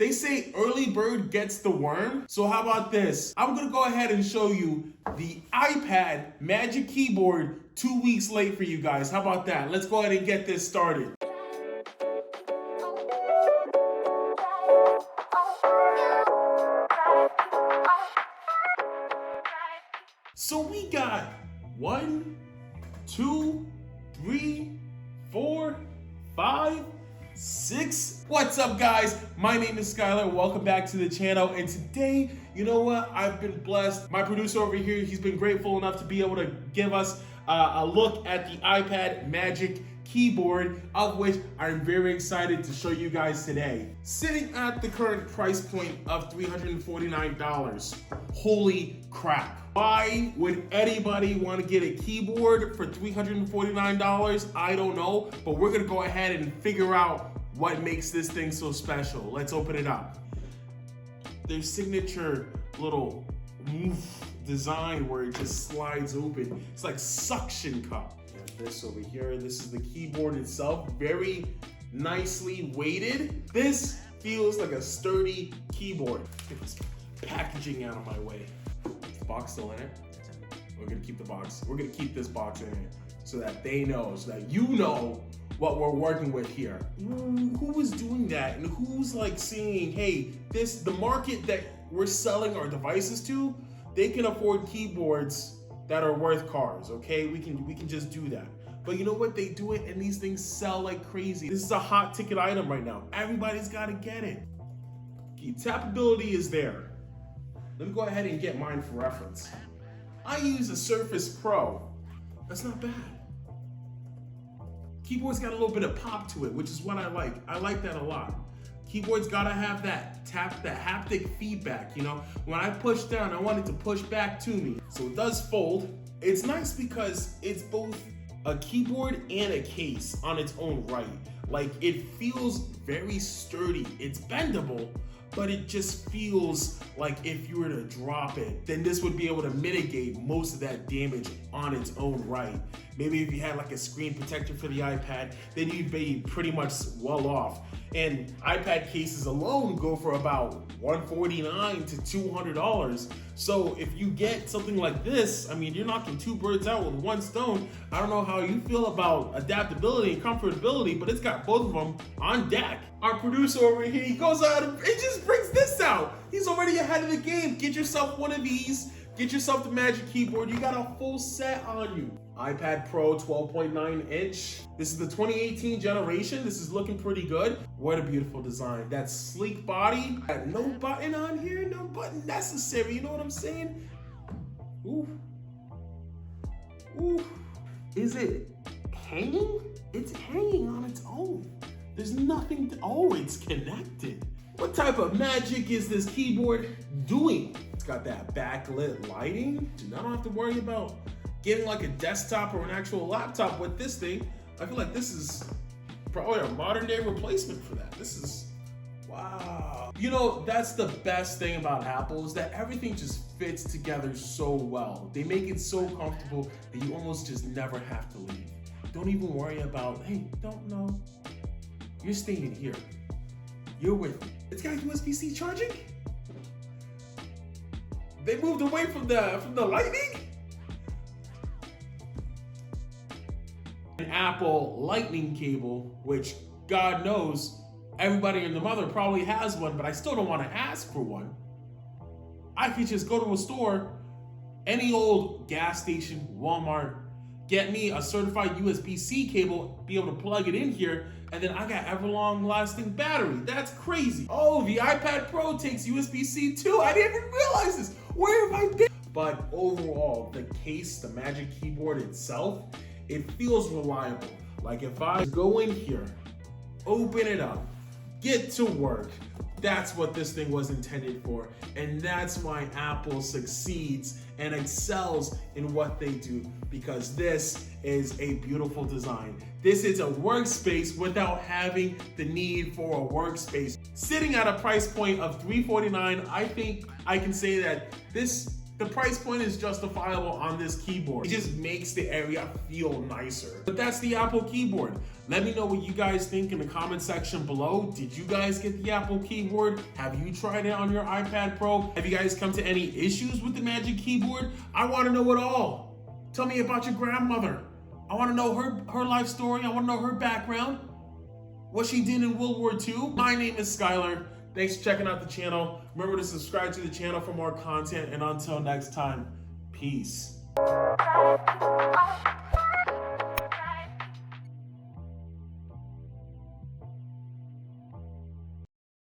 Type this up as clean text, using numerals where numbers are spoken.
They say early bird gets the worm. So how about this? I'm gonna go ahead and show you the iPad Magic Keyboard 2 weeks late for you guys. How about that? Let's go ahead and get this started. So we got 1, 2, 3, 4, 5, 6. What's up, guys? My name is Skylar. Welcome back to the channel. And today, you know what? I've been blessed. My producer over here, he's been grateful enough to be able to give us a look at the iPad Magic Keyboard, of which I'm very excited to show you guys today. Sitting at the current price point of $349. Holy crap. Why would anybody want to get a keyboard for $349? I don't know, but we're gonna go ahead and figure out what makes this thing so special. Let's open it up. Their signature little design where it just slides open. It's like suction cup. This over here, this is the keyboard itself, very nicely weighted. This feels like a sturdy keyboard. Get this packaging out of my way. Is the box still in it? We're gonna keep the box. We're gonna keep this box in it so that they know, so that you know what we're working with here. Who is doing that? And who's like saying, hey, the market that we're selling our devices to, they can afford keyboards that are worth cars, okay? We can just do that. But you know what? They do it and these things sell like crazy. This is a hot ticket item right now. Everybody's gotta get it. Okay, tappability is there. Let me go ahead and get mine for reference. I use a Surface Pro. That's not bad. Keyboard's got a little bit of pop to it, which is what I like. I like that a lot. Keyboard's gotta have that haptic feedback, you know? When I push down, I want it to push back to me. So it does fold. It's nice because it's both a keyboard and a case on its own right. Like, it feels very sturdy. It's bendable, but it just feels like if you were to drop it, then this would be able to mitigate most of that damage on its own right. Maybe if you had like a screen protector for the iPad, then you'd be pretty much well off. And iPad cases alone go for about $149 to $200. So if you get something like this, I mean, you're knocking two birds out with one stone. I don't know how you feel about adaptability and comfortability, but it's got both of them on deck. Our producer over here, he goes out and just brings this out. He's already ahead of the game. Get yourself one of these. Get yourself the Magic Keyboard. You got a full set on you. iPad Pro 12.9 inch. This is the 2018 generation. This is looking pretty good. What a beautiful design. That sleek body. Got no button on here, no button necessary. You know what I'm saying? Ooh. Ooh. Is it hanging? It's hanging on its own. There's nothing oh, it's connected. What type of magic is this keyboard doing? It's got that backlit lighting. I don't have to worry about getting like a desktop or an actual laptop with this thing. I feel like this is probably a modern day replacement for that. This is, wow. You know, that's the best thing about Apple is that everything just fits together so well. They make it so comfortable that you almost just never have to leave. Don't even worry about, hey, don't know. You're staying in here. You're with me. It's got USB-C charging? They moved away from the lightning? An Apple lightning cable, which God knows everybody and their mother probably has one, but I still don't want to ask for one. I could just go to a store, any old gas station, Walmart, get me a certified USB-C cable, be able to plug it in here, and then I got ever-long lasting battery. That's crazy. Oh, the iPad Pro takes USB-C too. I didn't even realize this. Where have I been? But overall, the case, the Magic Keyboard itself, it feels reliable. Like if I go in here, open it up, get to work, that's what this thing was intended for. And that's why Apple succeeds and excels in what they do, because this is a beautiful design. This is a workspace without having the need for a workspace. Sitting at a price point of $349, I think I can say that this The price point is justifiable on this keyboard. It just makes the area feel nicer. But that's the Apple keyboard. Let me know what you guys think in the comment section below. Did you guys get the Apple keyboard? Have you tried it on your iPad Pro? Have you guys come to any issues with the Magic Keyboard? I want to know it all. Tell me about your grandmother. I want to know her life story. I want to know her background. What she did in World War II. My name is Skylar. Thanks for checking out the channel. Remember to subscribe to the channel for more content. And until next time, peace.